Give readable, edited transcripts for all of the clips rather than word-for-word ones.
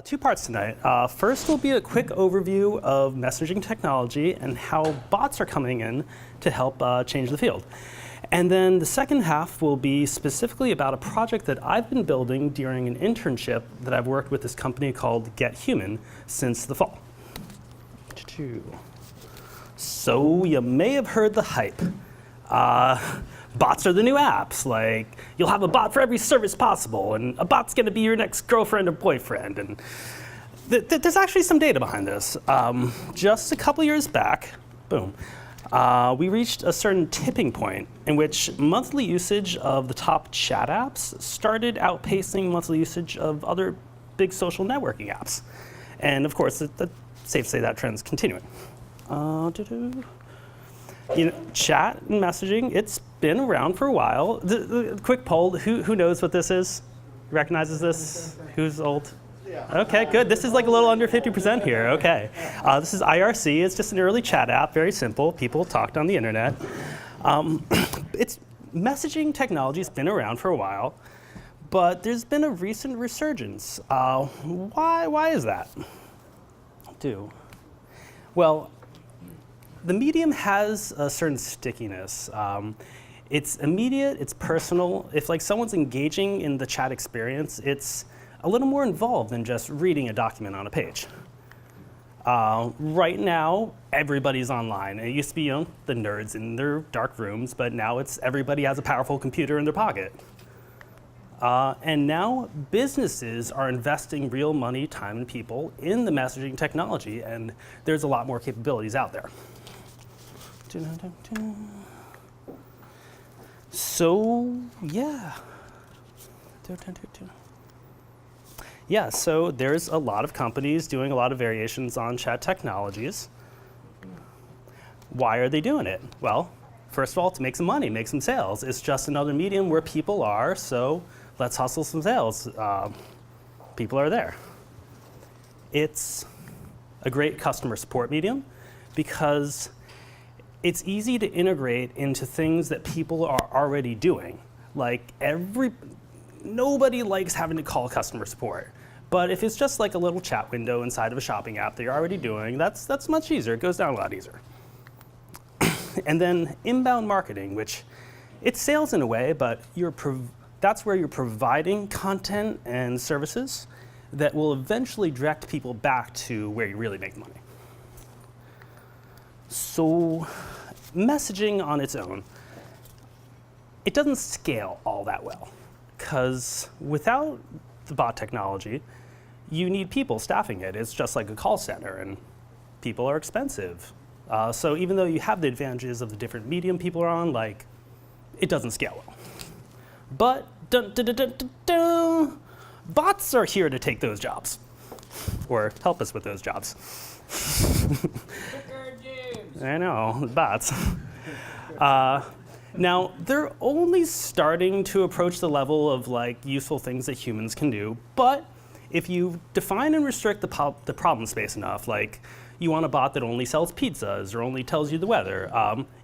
Two parts tonight. First will be a quick overview of messaging technology and how bots are coming in to help change the field. And then the second half will be specifically about a project that I've been building during an internship that I've worked with this company called Get Human since the fall. So you may have heard the hype. Bots are the new apps. Like, you'll have a bot for every service possible, and a bot's going to be your next girlfriend or boyfriend. And there's actually some data behind this. Just a couple years back, boom, we reached a certain tipping point in which monthly usage of the top chat apps started outpacing monthly usage of other big social networking apps. And of course, it's safe to say that trend's continuing. You know, chat and messaging, it's been around for a while. Quick poll, who knows what this is? Recognizes this? Who's old? Yeah. Okay, good. This is like a little under 50% here. Okay. This is IRC. It's just an early chat app, very simple. People talked on the internet. Messaging technology has been around for a while, but there's been a recent resurgence. Why is that? Well, the medium has a certain stickiness. It's immediate, it's personal. If like someone's engaging in the chat experience, it's a little more involved than just reading a document on a page. Right now, everybody's online. It used to be, the nerds in their dark rooms, but now it's everybody has a powerful computer in their pocket. And now businesses are investing real money, time, and people in the messaging technology, and there's a lot more capabilities out there. So, yeah. Yeah, so there's a lot of companies doing a lot of variations on chat technologies. Why are they doing it? Well, first of all, to make some money, make some sales. It's just another medium where people are, so let's hustle some sales. People are there. It's a great customer support medium because it's easy to integrate into things that people are already doing. Like nobody likes having to call customer support. But if it's just like a little chat window inside of a shopping app that you're already doing, that's much easier. It goes down a lot easier. And then inbound marketing, which it's sales in a way, but that's where you're providing content and services that will eventually direct people back to where you really make money. So messaging on its own, it doesn't scale all that well, because without the bot technology, you need people staffing it. It's just like a call center, and people are expensive. So even though you have the advantages of the different medium people are on, like, it doesn't scale well. But bots are here to take those jobs, or help us with those jobs. I know, bots. Now, they're only starting to approach the level of like useful things that humans can do, but if you define and restrict the problem space enough, like you want a bot that only sells pizzas or only tells you the weather,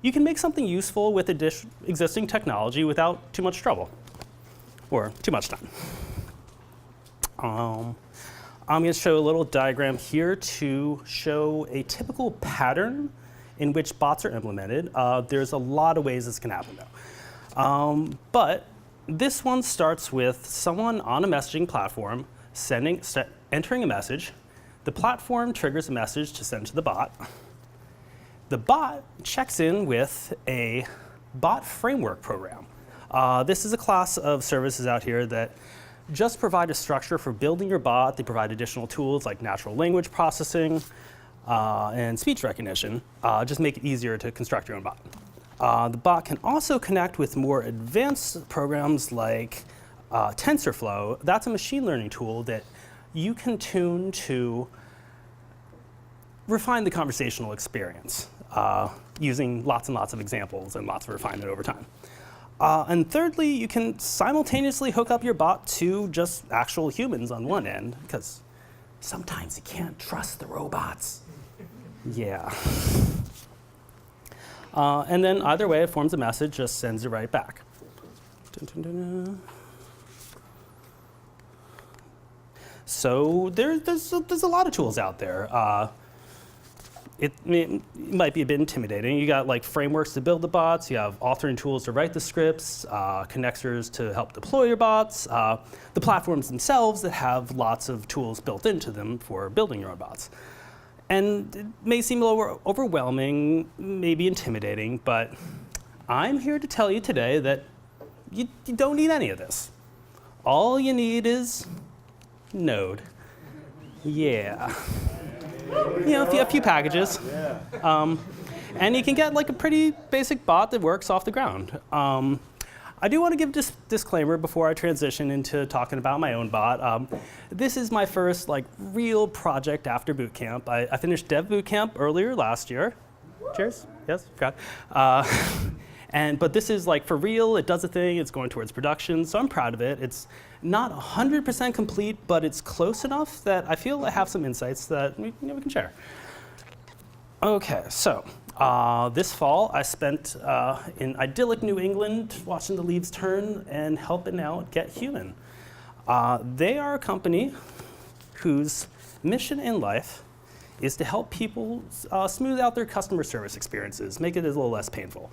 you can make something useful with existing technology without too much trouble, or too much time. I'm going to show a little diagram here to show a typical pattern in which bots are implemented. There's a lot of ways this can happen though. But this one starts with someone on a messaging platform entering a message. The platform triggers a message to send to the bot. The bot checks in with a bot framework program. This is a class of services out here that just provide a structure for building your bot. They provide additional tools like natural language processing and speech recognition. Just make it easier to construct your own bot. The bot can also connect with more advanced programs like TensorFlow. That's a machine learning tool that you can tune to refine the conversational experience using lots and lots of examples and lots of refinement over time. And thirdly, you can simultaneously hook up your bot to just actual humans on one end, because sometimes you can't trust the robots. Yeah. And then either way, it forms a message, just sends it right back. Dun, dun, dun, dun. So there's a lot of tools out there. It might be a bit intimidating. You got like frameworks to build the bots. You have authoring tools to write the scripts, connectors to help deploy your bots, the platforms themselves that have lots of tools built into them for building your own bots. And it may seem a little overwhelming, maybe intimidating, but I'm here to tell you today that you don't need any of this. All you need is Node. Yeah. You know, a few packages. And you can get like a pretty basic bot that works off the ground. I do want to give this disclaimer before I transition into talking about my own bot. This is my first like real project after bootcamp. I finished Dev Bootcamp earlier last year. Cheers. Yes, forgot. But this is like for real. It does a thing. It's going towards production, so I'm proud of it. It's not 100% complete, but it's close enough that I feel I have some insights that we can share. Okay, so this fall I spent in idyllic New England watching the leaves turn and helping out Get Human. They are a company whose mission in life is to help people smooth out their customer service experiences, make it a little less painful.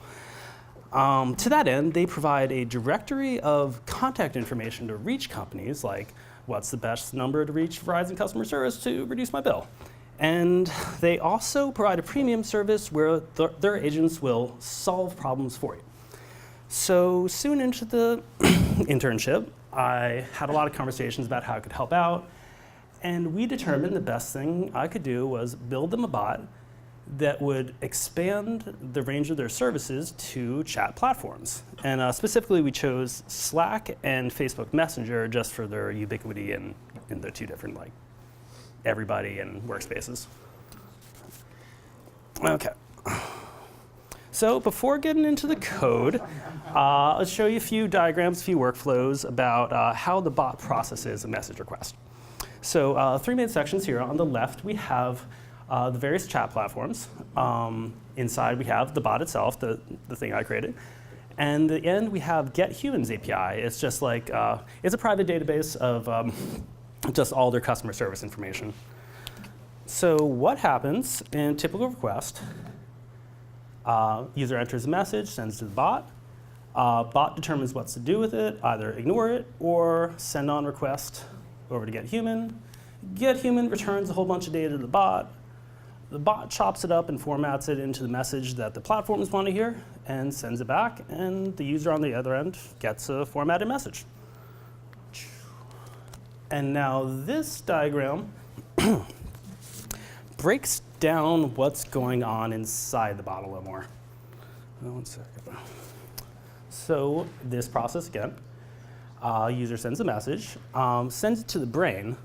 To that end, they provide a directory of contact information to reach companies, like what's the best number to reach Verizon customer service to reduce my bill. And they also provide a premium service where their agents will solve problems for you. So soon into the internship, I had a lot of conversations about how I could help out, and we determined the best thing I could do was build them a bot that would expand the range of their services to chat platforms. And specifically, we chose Slack and Facebook Messenger just for their ubiquity in the two different, like, everybody and workspaces. Okay. So before getting into the code, I'll show you a few diagrams, a few workflows about how the bot processes a message request. So 3 main sections here. On the left, we have the various chat platforms. Inside, we have the bot itself, the thing I created. And at the end, we have Get Humans API. It's just like, it's a private database of just all their customer service information. So what happens in typical request? User enters a message, sends to the bot. Bot determines what to do with it, either ignore it or send on request over to Get Human. Get Human returns a whole bunch of data to the bot. The bot chops it up and formats it into the message that the platforms want to hear and sends it back, and the user on the other end gets a formatted message. And now this diagram breaks down what's going on inside the bot a little more. One second. So this process again, user sends a message, sends it to the brain.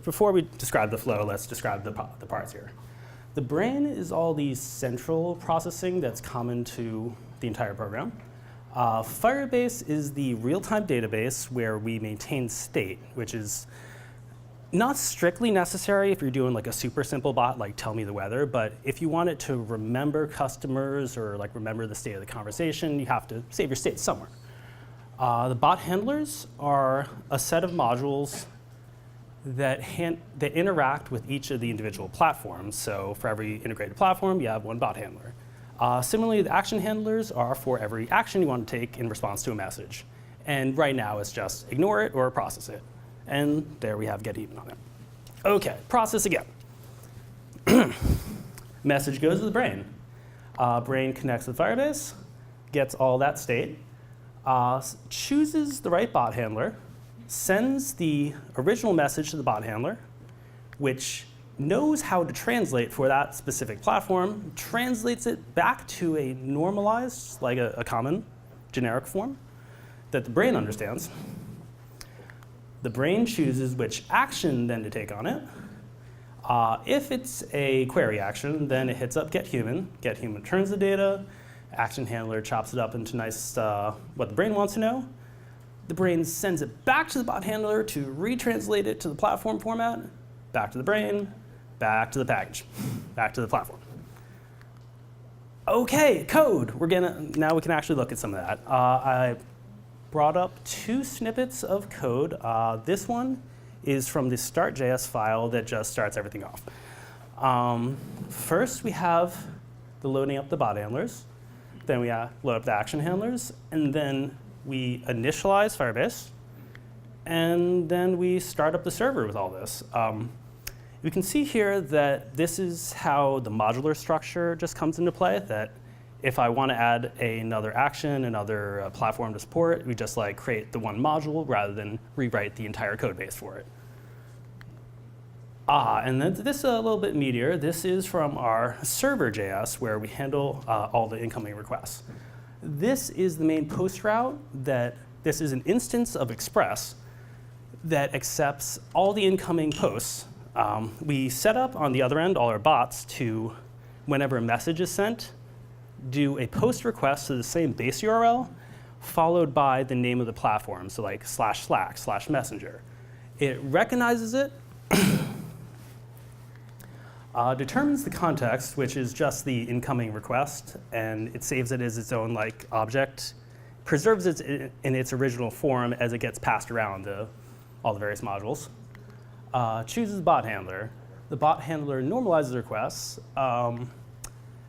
Before we describe the flow, let's describe the parts here. The brain is all the central processing that's common to the entire program. Firebase is the real-time database where we maintain state, which is not strictly necessary if you're doing like a super simple bot like tell me the weather, but if you want it to remember customers or like remember the state of the conversation, you have to save your state somewhere. The bot handlers are a set of modules that interact with each of the individual platforms. So for every integrated platform, you have one bot handler. Similarly, the action handlers are for every action you want to take in response to a message. And right now, it's just ignore it or process it. And there we have Get Even on it. OK, process again. Message goes to the brain. Brain connects with Firebase, gets all that state, chooses the right bot handler, sends the original message to the bot handler, which knows how to translate for that specific platform, translates it back to a normalized, like a common generic form that the brain understands. The brain chooses which action then to take on it. If it's a query action, then it hits up Get Human. Get Human returns the data. Action handler chops it up into nice what the brain wants to know. The brain sends it back to the bot handler to retranslate it to the platform format, back to the brain, back to the package, back to the platform. OK, code. Now we can actually look at some of that. I brought up 2 snippets of code. This one is from the start.js file that just starts everything off. First, we have the loading up the bot handlers. Then we load up the action handlers. And then we initialize Firebase. And then we start up the server with all this. You can see here that this is how the modular structure just comes into play, that if I want to add another action, another platform to support, we just like create the one module rather than rewrite the entire code base for it. And then this is a little bit meatier. This is from our server.js, where we handle all the incoming requests. This is the main post route. This is an instance of Express that accepts all the incoming posts. We set up on the other end all our bots to, whenever a message is sent, do a post request to the same base URL, followed by the name of the platform, so like /Slack/Messenger. It recognizes it, determines the context, which is just the incoming request, and it saves it as its own like object, preserves it in its original form as it gets passed around to all the various modules. Chooses the bot handler. The bot handler normalizes requests.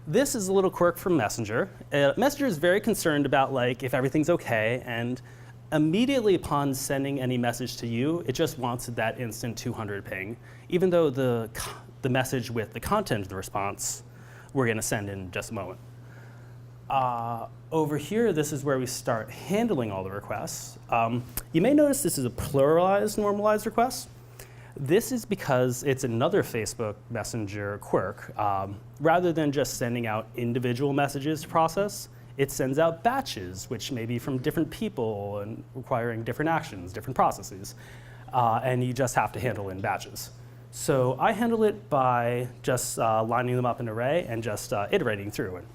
This is a little quirk from Messenger. Messenger is very concerned about like if everything's OK, and immediately upon sending any message to you, it just wants that instant 200 ping, even though the message with the content of the response we're going to send in just a moment. Over here, this is where we start handling all the requests. You may notice this is a pluralized normalized request. This is because it's another Facebook Messenger quirk. Rather than just sending out individual messages to process, it sends out batches, which may be from different people and requiring different actions, different processes. And you just have to handle in batches. So I handle it by just lining them up in an array and just iterating through and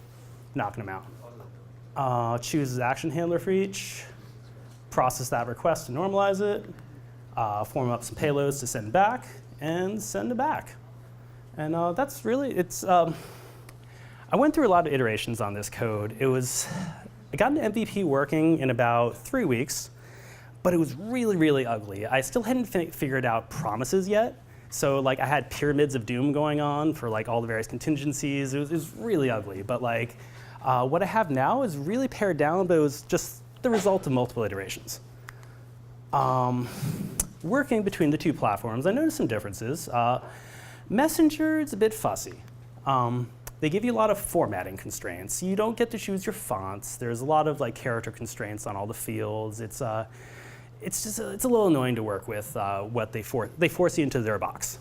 knocking them out. Chooses action handler for each, process that request to normalize it, form up some payloads to send back, and send it back. And that's really, I went through a lot of iterations on this code. I got an MVP working in about 3 weeks, but it was really, really ugly. I still hadn't figured out promises yet. So like I had pyramids of doom going on for like all the various contingencies. It was really ugly. But like what I have now is really pared down, but it was just the result of multiple iterations. Working between the two platforms, I noticed some differences. Messenger is a bit fussy. They give you a lot of formatting constraints. You don't get to choose your fonts. There's a lot of like character constraints on all the fields. It's a little annoying to work with. What they force you into their box.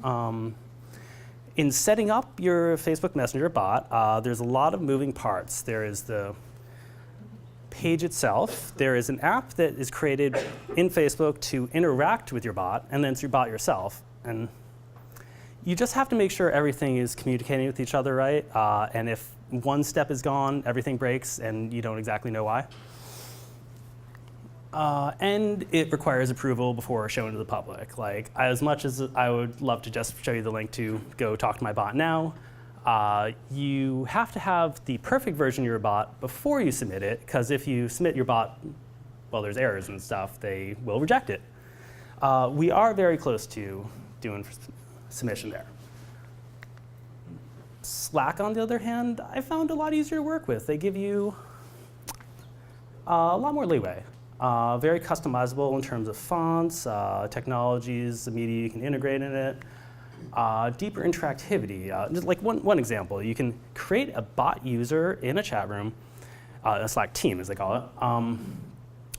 In setting up your Facebook Messenger bot, there's a lot of moving parts. There is the page itself. There is an app that is created in Facebook to interact with your bot, and then it's your bot yourself. And you just have to make sure everything is communicating with each other right. And if one step is gone, everything breaks, and you don't exactly know why. And it requires approval before showing to the public. Like, as much as I would love to just show you the link to go talk to my bot now, you have to have the perfect version of your bot before you submit it, because if you submit your bot, well, there's errors and stuff, they will reject it. We are very close to doing submission there. Slack, on the other hand, I found a lot easier to work with. They give you a lot more leeway. Very customizable in terms of fonts, technologies, the media you can integrate in it. Deeper interactivity. Just like one example, you can create a bot user in a chat room, a Slack team as they call it,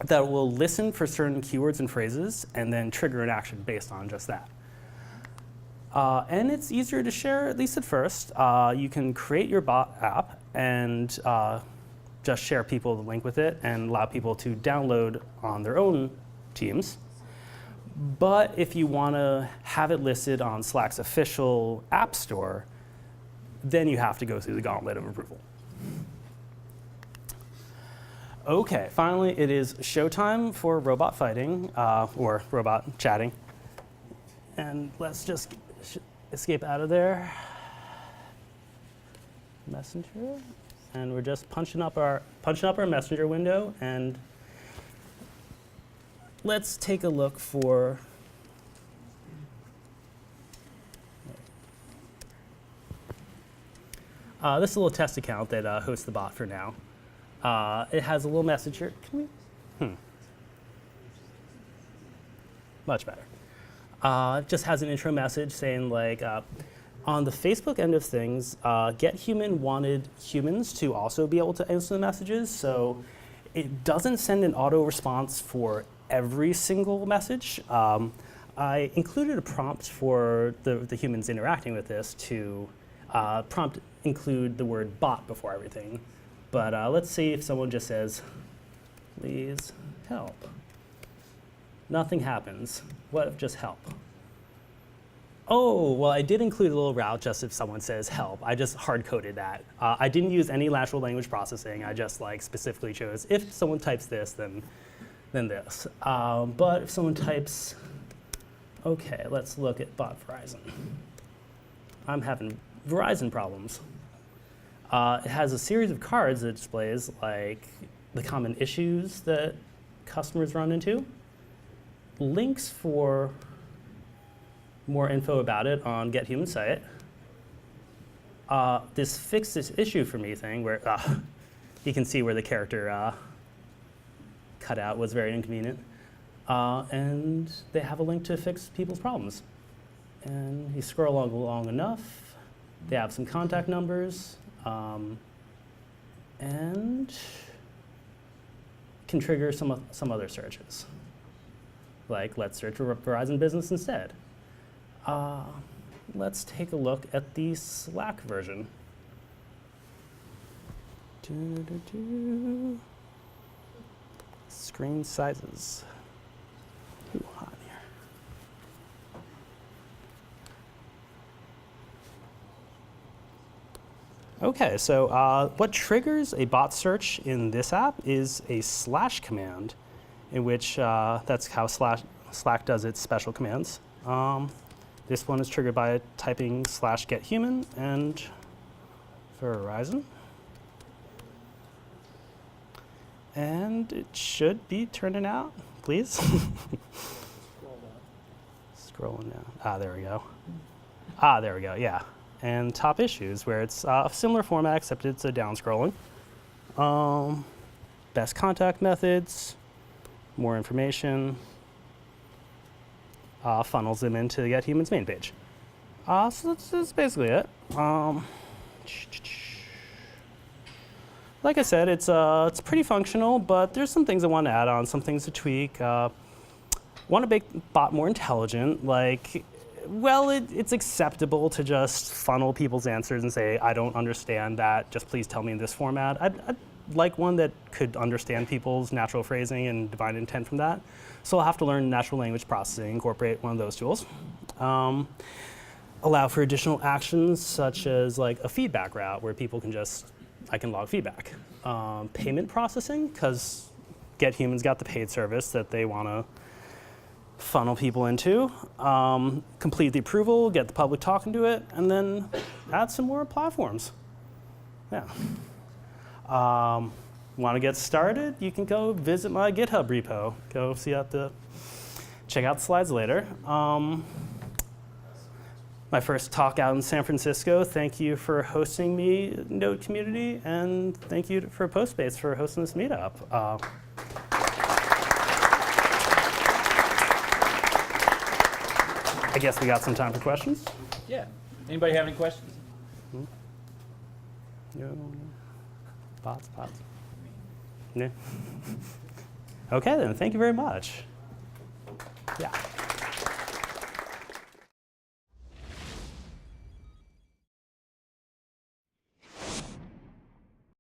that will listen for certain keywords and phrases and then trigger an action based on just that. And it's easier to share, at least at first. You can create your bot app and just share people the link with it and allow people to download on their own teams. But if you want to have it listed on Slack's official app store, then you have to go through the gauntlet of approval. OK, finally, it is showtime for robot fighting, or robot chatting. And let's just escape out of there. Messenger. And we're just punching up our Messenger window, and let's take a look for This is a little test account that hosts the bot for now. It has a little message here. Can we? Much better. It just has an intro message saying like, on the Facebook end of things, GetHuman wanted humans to also be able to answer the messages, so it doesn't send an auto response for every single message. I included a prompt for the humans interacting with this to prompt include the word bot before everything. But let's see if someone just says, please help. Nothing happens. What if just help? Oh, well, I did include a little route just if someone says help. I just hard-coded that. I didn't use any natural language processing. I just like specifically chose if someone types this, then this. But if someone types, OK, let's look at bot Verizon. I'm having Verizon problems. It has a series of cards that displays like the common issues that customers run into, links for more info about it on GetHuman's site. This fix this issue for me thing where you can see where the character cutout was very inconvenient. And they have a link to fix people's problems. And you scroll along long enough, they have some contact numbers, and can trigger some other searches. Like, let's search for Verizon Business instead. Let's take a look at the Slack version. Screen sizes. Ooh, hot in here. OK, so what triggers a bot search in this app is a slash command, in which that's how Slack does its special commands. This one is triggered by typing /getHuman and Verizon. And it should be turning out, please. Scrolling down. There we go. There we go, yeah. And top issues, where it's a similar format, except it's a down scrolling. Best contact methods, more information. Funnels them into GetHuman's main page. So that's basically it. Like I said, it's pretty functional, but there's some things I want to add on, some things to tweak. Want to make bot more intelligent, like, well, it's acceptable to just funnel people's answers and say, I don't understand that, just please tell me in this format. I'd like one that could understand people's natural phrasing and divine intent from that. So I'll have to learn natural language processing, incorporate one of those tools. Allow for additional actions, such as like a feedback route where people can I can log feedback. Payment processing, because GetHuman's got the paid service that they want to funnel people into. Complete the approval, get the public talking to it, and then add some more platforms. Yeah. Want to get started? You can go visit my GitHub repo. Go check out the slides later. My first talk out in San Francisco. Thank you for hosting me, Node community, and thank you for Postbase for hosting this meetup. I guess we got some time for questions. Yeah. Anybody have any questions? No. Bots. No. OK, then. Thank you very much. Yeah.